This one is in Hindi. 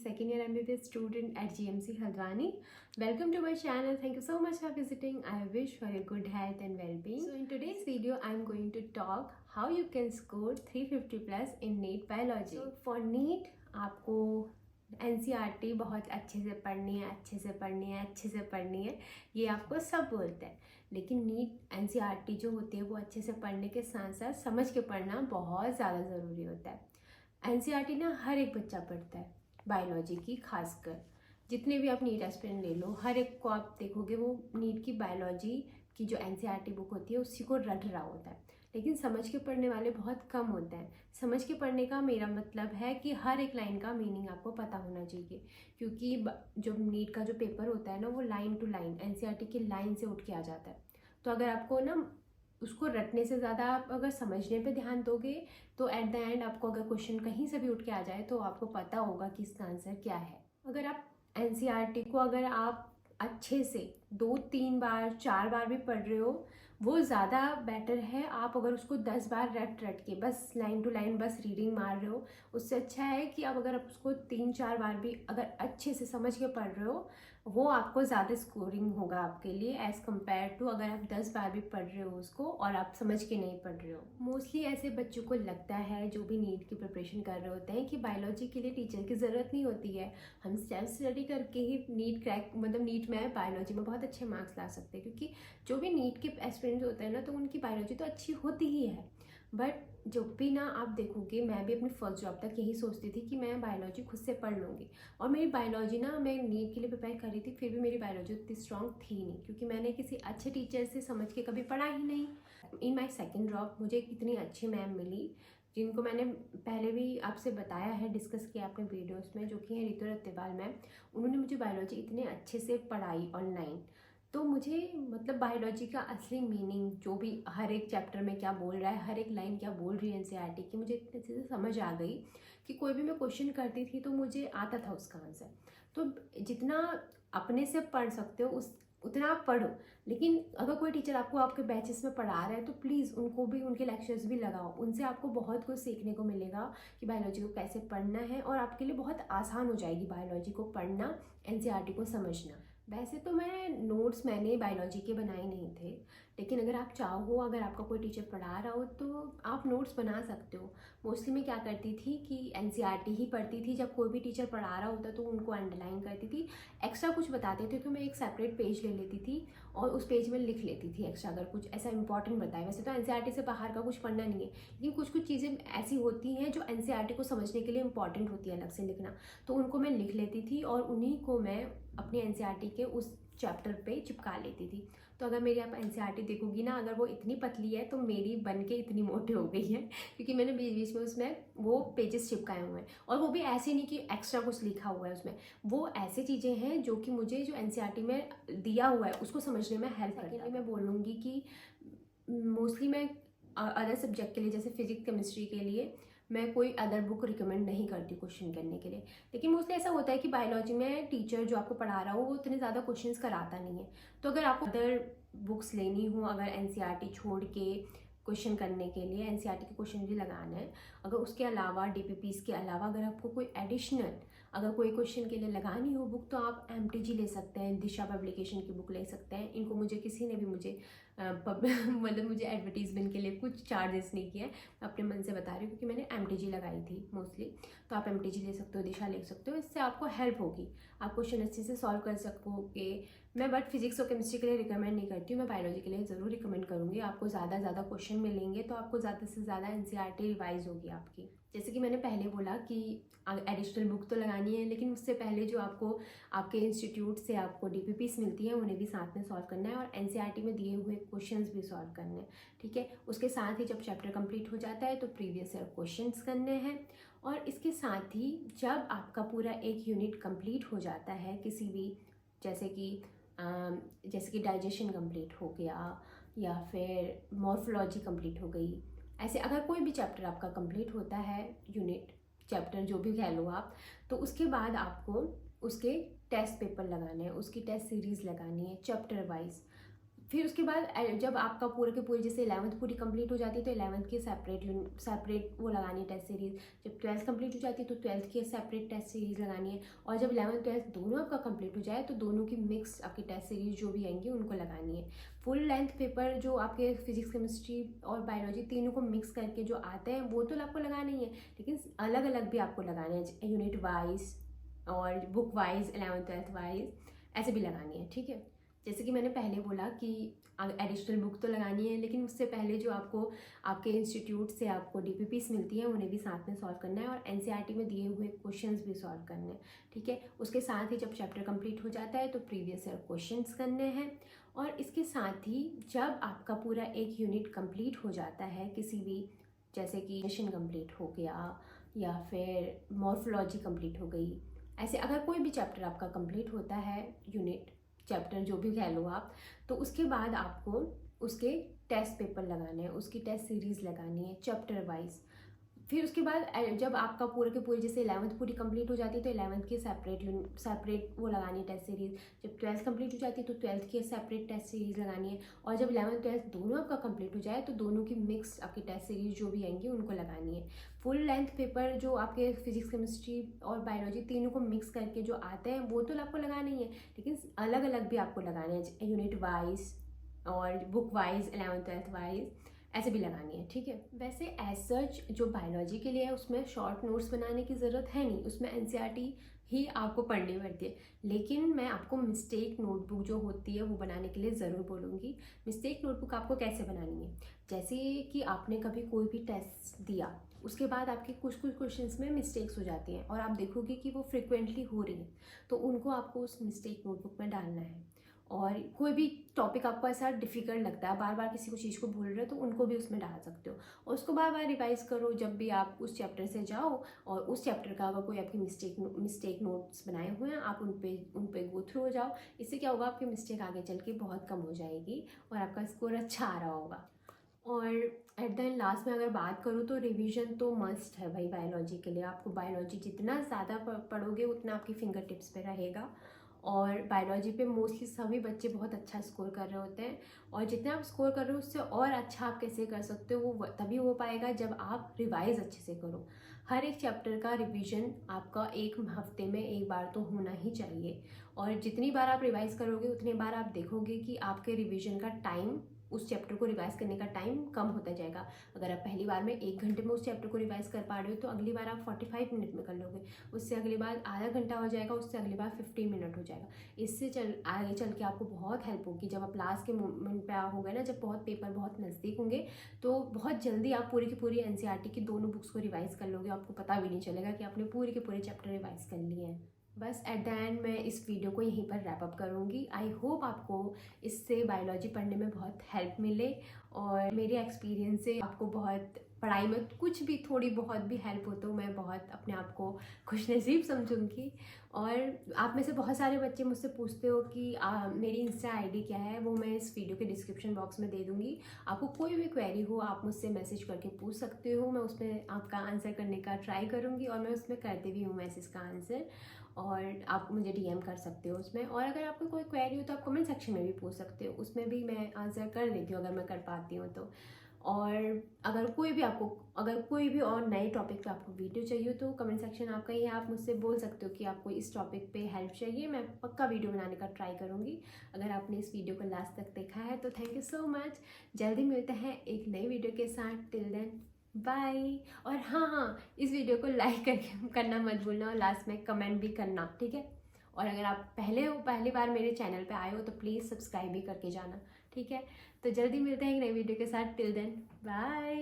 second year MBBS student at GMC Haldwani. Welcome to my channel. Thank you so much for visiting. I wish for your good health and well-being. So in today's video, I'm going to talk how you can score 350 plus in NEET biology. So for NEET, आपको NCERT बहुत अच्छे से पढ़नी है, अच्छे से पढ़नी है, अच्छे से पढ़नी है, ये आपको सब बोलते हैं। लेकिन NEET NCERT जो होती है वो अच्छे से पढ़ने के साथ साथ समझ के पढ़ना बहुत ज़्यादा ज़रूरी होता है। NCERT ना हर एक बच्चा पढ़ता है, बायोलॉजी की खासकर। जितने भी आप नीट एस्पिरेंट ले लो, हर एक को आप देखोगे वो नीट की बायोलॉजी की जो NCERT बुक होती है उसी को रट रहा होता है। लेकिन समझ के पढ़ने वाले बहुत कम होते हैं। समझ के पढ़ने का मेरा मतलब है कि हर एक लाइन का मीनिंग आपको पता होना चाहिए, क्योंकि जो नीट का जो पेपर होता है ना वो लाइन टू लाइन NCERT की लाइन से उठ के आ जाता है। तो अगर आपको ना उसको रटने से ज़्यादा आप अगर समझने पे ध्यान दोगे तो एट द एंड आपको अगर क्वेश्चन कहीं से भी उठ के आ जाए तो आपको पता होगा कि इसका आंसर क्या है। अगर आप NCERT को अगर आप अच्छे से 2-3 बार 4 बार भी पढ़ रहे हो वो ज़्यादा बेटर है। आप अगर उसको 10 बार रट के बस लाइन टू लाइन बस रीडिंग मार रहे हो, उससे अच्छा है कि आप अगर आप उसको 3-4 बार भी अगर अच्छे से समझ के पढ़ रहे हो वो आपको ज़्यादा स्कोरिंग होगा आपके लिए एज़ कम्पेयर टू अगर आप 10 बार भी पढ़ रहे हो उसको और आप समझ के नहीं पढ़ रहे हो। मोस्टली ऐसे बच्चों को लगता है जो भी नीट की प्रिपरेशन कर रहे होते हैं कि बायोलॉजी के लिए टीचर की ज़रूरत नहीं होती है, हम सेल्फ स्टडी करके ही नीट क्रैक मतलब नीट में बायोलॉजी में बहुत अच्छे मार्क्स ला सकते हैं, क्योंकि जो भी नीट के एस्पिरेंट्स होते हैं ना तो उनकी बायोलॉजी तो अच्छी होती ही है। बट जब भी ना आप देखोगे, मैं भी अपनी फर्स्ट जॉब तक यही सोचती थी कि मैं बायोलॉजी खुद से पढ़ लूँगी। और मेरी बायोलॉजी ना, मैं नीट के लिए प्रिपेयर कर रही थी, फिर भी मेरी बायोलॉजी उतनी स्ट्रॉन्ग थी नहीं, क्योंकि मैंने किसी अच्छे टीचर से समझ के कभी पढ़ा ही नहीं। इन माई सेकेंड जॉब मुझे इतनी अच्छी मैम मिली जिनको मैंने पहले भी आपसे बताया है, डिस्कस किया अपने वीडियोस में, जो कि हैं रितु रत्तेवाल मैम। उन्होंने मुझे बायोलॉजी इतने अच्छे से पढ़ाई ऑनलाइन, तो मुझे मतलब बायोलॉजी का असली मीनिंग जो भी हर एक चैप्टर में क्या बोल रहा है, हर एक लाइन क्या बोल रही है NCERT की, मुझे इतने अच्छे से समझ आ गई कि कोई भी मैं क्वेश्चन करती थी तो मुझे आता था उसका आंसर। तो जितना अपने से पढ़ सकते हो उतना आप पढ़ो। लेकिन अगर कोई टीचर आपको आपके बैचेस में पढ़ा रहा है तो प्लीज़ उनको भी, उनके लेक्चर्स भी लगाओ। उनसे आपको बहुत कुछ सीखने को मिलेगा कि बायोलॉजी को कैसे पढ़ना है, और आपके लिए बहुत आसान हो जाएगी बायोलॉजी को पढ़ना, NCERT को समझना। वैसे तो मैंने बायोलॉजी के बनाए नहीं थे, लेकिन अगर आप चाहो, अगर आपका कोई टीचर पढ़ा रहा हो तो आप नोट्स बना सकते हो। मोस्टली मैं क्या करती थी कि NCERT ही पढ़ती थी। जब कोई भी टीचर पढ़ा रहा होता तो उनको अंडरलाइन करती थी। एक्स्ट्रा कुछ बताते थे तो मैं एक सेपरेट पेज ले लेती थी और उस पेज में लिख लेती थी एक्स्ट्रा, अगर कुछ ऐसा इंपॉर्टेंट बताए। वैसे तो NCERT से बाहर का कुछ पढ़ना नहीं है, लेकिन कुछ कुछ चीज़ें ऐसी होती हैं जो NCERT को समझने के लिए इंपॉर्टेंट होती है अलग से लिखना, तो उनको मैं लिख लेती थी और उन्हीं को मैं अपनी NCERT के उस चैप्टर पे चिपका लेती थी। तो अगर मेरी आप NCERT देखोगी ना, अगर वो इतनी पतली है तो मेरी बन के इतनी मोटी हो गई है, क्योंकि मैंने बीच बीच में उसमें वो पेजेस चिपकाए हुए हैं। और वो भी ऐसे नहीं कि एक्स्ट्रा कुछ लिखा हुआ है उसमें, वो ऐसी चीज़ें हैं जो कि मुझे जो NCERT में दिया हुआ है उसको समझने में हेल्प करती है। मैं बोलूँगी कि मोस्टली मैं अदर सब्जेक्ट के लिए, जैसे फिजिक्स केमिस्ट्री के लिए, मैं कोई अदर बुक रिकमेंड नहीं करती क्वेश्चन करने के लिए। लेकिन मोस्टली ऐसा होता है कि बायोलॉजी में टीचर जो आपको पढ़ा रहा हो वो इतने ज़्यादा क्वेश्चंस कराता नहीं है। तो अगर आपको अदर बुक्स लेनी हो, अगर NCERT छोड़ के क्वेश्चन करने के लिए NCERT के क्वेश्चन भी लगाना है, अगर उसके अलावा DPPs के अलावा अगर आपको कोई एडिशनल अगर कोई क्वेश्चन के लिए लगानी हो बुक, तो आप MTG ले सकते हैं, दिशा पब्लिकेशन की बुक ले सकते हैं। इनको मुझे किसी ने भी मतलब मुझे एडवर्टीजमेंट के लिए कुछ चार्जेस नहीं किया है, अपने मन से बता रही हूँ, क्योंकि मैंने MTG लगाई थी मोस्टली। तो आप MTG ले सकते हो, दिशा ले सकते हो, इससे आपको हेल्प होगी, आप क्वेश्चन अच्छे से सॉल्व कर सकोगे। मैं बट फिजिक्स और केमिस्ट्री के लिए रिकमेंड नहीं करती हूँ, मैं बायोलॉजी के लिए ज़रूर रिकमेंड करूँगी। आपको ज़्यादा क्वेश्चन मिलेंगे तो आपको ज़्यादा से ज़्यादा NCERT रिवाइज होगी आपकी। जैसे कि मैंने पहले बोला कि एडिशनल बुक तो लगानी है, लेकिन उससे पहले जो आपको आपके इंस्टीट्यूट से आपको DPPs मिलती हैं उन्हें भी साथ में सॉल्व करना है, और NCERT में दिए हुए क्वेश्चंस भी सॉल्व करने हैं, ठीक है। उसके साथ ही जब चैप्टर कंप्लीट हो जाता है तो प्रीवियस ईयर क्वेश्चंस करने हैं। और इसके साथ ही जब आपका पूरा एक यूनिट कंप्लीट हो जाता है किसी भी, जैसे कि डाइजेशन कंप्लीट हो गया या फिर मॉर्फोलॉजी कंप्लीट हो गई, ऐसे अगर कोई भी चैप्टर आपका कंप्लीट होता है, यूनिट चैप्टर जो भी कह लो आप, तो उसके बाद आपको उसके टेस्ट पेपर लगाने हैं, उसकी टेस्ट सीरीज़ लगानी है चैप्टर वाइज। फिर उसके बाद जब आपका पूरे के पूरे जैसे 11th पूरी कंप्लीट हो जाती है तो 11th की सेपरेट वो लगानी है टेस्ट सीरीज़। जब 12th कंप्लीट हो जाती है तो 12th की सेपरेट टेस्ट सीरीज़ लगानी है। और जब 11th 12th दोनों आपका कंप्लीट हो जाए तो दोनों की मिक्स आपकी टेस्ट सीरीज़ जो भी आएंगी उनको लगानी है। फुल लेंथ पेपर जो आपके फिजिक्स केमिस्ट्री और बायोलॉजी तीनों को मिक्स करके जो आते हैं वो तो आपको लगाना ही है, लेकिन अलग अलग भी आपको लगाने हैं, यूनिट वाइज और book wise 11th 12th wise ऐसे भी लगानी है। ठीक है, जैसे कि मैंने पहले बोला कि एडिशनल बुक तो लगानी है, लेकिन उससे पहले जो आपको आपके इंस्टीट्यूट से आपको डीपीपीस मिलती है उन्हें भी साथ में सॉल्व करना है और एनसीईआरटी में दिए हुए क्वेश्चंस भी सॉल्व करने हैं। ठीक है, उसके साथ ही जब चैप्टर कंप्लीट हो जाता है तो प्रीवियस ईयर क्वेश्चंस करने हैं। और इसके साथ ही जब आपका पूरा एक यूनिट कंप्लीट हो जाता है किसी भी, जैसे कि मिशन कंप्लीट हो गया या फिर मॉर्फोलॉजी कंप्लीट हो गई, ऐसे अगर कोई भी चैप्टर आपका कंप्लीट होता है, यूनिट चैप्टर जो भी कह लो आप, तो उसके बाद आपको उसके टेस्ट पेपर लगाने हैं, उसकी टेस्ट सीरीज़ लगानी है चैप्टर वाइज। फिर उसके बाद जब आपका पूरे के पूरे जैसे 11th पूरी कंप्लीट हो जाती है तो 11th की सेपरेट वो लगानी है टेस्ट सीरीज़। जब 12th कंप्लीट हो जाती है तो 12th की सेपरेट टेस्ट सीरीज़ लगानी है। और जब 11th 12th दोनों आपका कंप्लीट हो जाए तो दोनों की मिक्स आपकी टेस्ट सीरीज़ जो भी आएंगी उनको लगानी है। फुल लेंथ पेपर जो आपके फिजिक्स केमिस्ट्री और बायोलॉजी तीनों को मिक्स करके जो आते हैं वो तो आपको लगाना ही है, लेकिन अलग अलग भी आपको लगाने हैं, यूनिट वाइज और book wise 11th 12th wise ऐसे भी लगानी है। ठीक है, वैसे एज सच जो बायोलॉजी के लिए है उसमें शॉर्ट नोट्स बनाने की ज़रूरत है नहीं, उसमें एनसीईआरटी ही आपको पढ़नी पड़ती है। लेकिन मैं आपको मिस्टेक नोटबुक जो होती है वो बनाने के लिए ज़रूर बोलूँगी। मिस्टेक नोटबुक आपको कैसे बनानी है, जैसे कि आपने कभी कोई भी टेस्ट दिया, उसके बाद आपके कुछ क्वेश्चंस में मिस्टेक्स हो जाती हैं और आप देखोगे कि वो फ्रिक्वेंटली हो रही हैं, तो उनको आपको उस मिस्टेक नोटबुक में डालना है। और कोई भी टॉपिक आपको ऐसा डिफ़िकल्ट लगता है, बार बार किसी को चीज़ को भूल रहे हो, तो उनको भी उसमें डाल सकते हो और उसको बार बार रिवाइज़ करो जब भी आप उस चैप्टर से जाओ। और उस चैप्टर का अगर कोई आपकी मिस्टेक नोट्स बनाए हुए हैं आप उन पे गो थ्रू हो जाओ। इससे क्या होगा, आपकी मिस्टेक आगे चल के बहुत कम हो जाएगी और आपका स्कोर अच्छा आ रहा होगा। और एट द एंड लास्ट में अगर बात करूँ तो रिवीजन तो मस्ट है भाई बायोलॉजी के लिए। आपको बायोलॉजी जितना ज़्यादा पढ़ोगे उतना आपकी फिंगर टिप्स पे रहेगा। और बायोलॉजी पे मोस्टली सभी बच्चे बहुत अच्छा स्कोर कर रहे होते हैं, और जितना आप स्कोर कर रहे हो उससे और अच्छा आप कैसे कर सकते हो वो तभी हो पाएगा जब आप रिवाइज अच्छे से करो। हर एक चैप्टर का रिवीजन आपका एक हफ्ते में एक बार तो होना ही चाहिए, और जितनी बार आप रिवाइज करोगे उतनी बार आप देखोगे कि आपके रिवीजन का टाइम, उस चैप्टर को रिवाइज करने का टाइम कम होता जाएगा। अगर आप पहली बार में 1 घंटे में उस चैप्टर को रिवाइज कर पा रहे हो तो अगली बार आप 45 मिनट में कर लोगे, उससे अगली बार आधा घंटा हो जाएगा, उससे अगली बार 15 मिनट हो जाएगा। इससे आगे चल के आपको बहुत हेल्प होगी जब आप लास्ट के मोमेंट पे होंगे ना, जब बहुत पेपर बहुत नज़दीक होंगे, तो बहुत जल्दी आप पूरी की पूरी एनसीईआरटी की दोनों बुक्स को रिवाइज कर लोगे, आपको पता भी नहीं चलेगा कि आपने पूरे के पूरे चैप्टर रिवाइज कर लिए हैं। बस एट द एंड मैं इस वीडियो को यहीं पर रैप अप करूँगी। आई होप आपको इससे बायोलॉजी पढ़ने में बहुत हेल्प मिले और मेरे एक्सपीरियंस से आपको बहुत पढ़ाई में कुछ भी थोड़ी बहुत भी हेल्प हो तो मैं बहुत अपने आप को खुशनसीब समझूंगी। और आप में से बहुत सारे बच्चे मुझसे पूछते हो कि मेरी इंस्टा आईडी क्या है, वो मैं इस वीडियो के डिस्क्रिप्शन बॉक्स में दे दूँगी। आपको कोई भी क्वेरी हो आप मुझसे मैसेज करके पूछ सकते हो, मैं उसमें आपका आंसर करने का ट्राई करूँगी और मैं उसमें करती भी हूँ मैसेज का आंसर, और आप मुझे डीएम कर सकते हो उसमें। और अगर आपको कोई क्वेरी हो तो आप कमेंट सेक्शन में भी पूछ सकते हो, उसमें भी मैं आंसर कर देती हूँ अगर मैं कर पाती हूँ तो। और अगर कोई भी और नए टॉपिक पे आपको वीडियो चाहिए तो कमेंट सेक्शन आपका ही है, आप मुझसे बोल सकते हो कि आपको इस टॉपिक पे हेल्प चाहिए, मैं पक्का वीडियो बनाने का ट्राई करूँगी। अगर आपने इस वीडियो को लास्ट तक देखा है तो थैंक यू सो मच। जल्दी मिलते हैं एक नई वीडियो के साथ, टिल देन बाय। और हाँ, इस वीडियो को लाइक करना मत भूलना और लास्ट में कमेंट भी करना, ठीक है। और अगर आप पहली बार मेरे चैनल पे आए हो तो प्लीज़ सब्सक्राइब भी करके जाना, ठीक है। तो जल्दी मिलते हैं एक नई वीडियो के साथ, टिल देन बाय।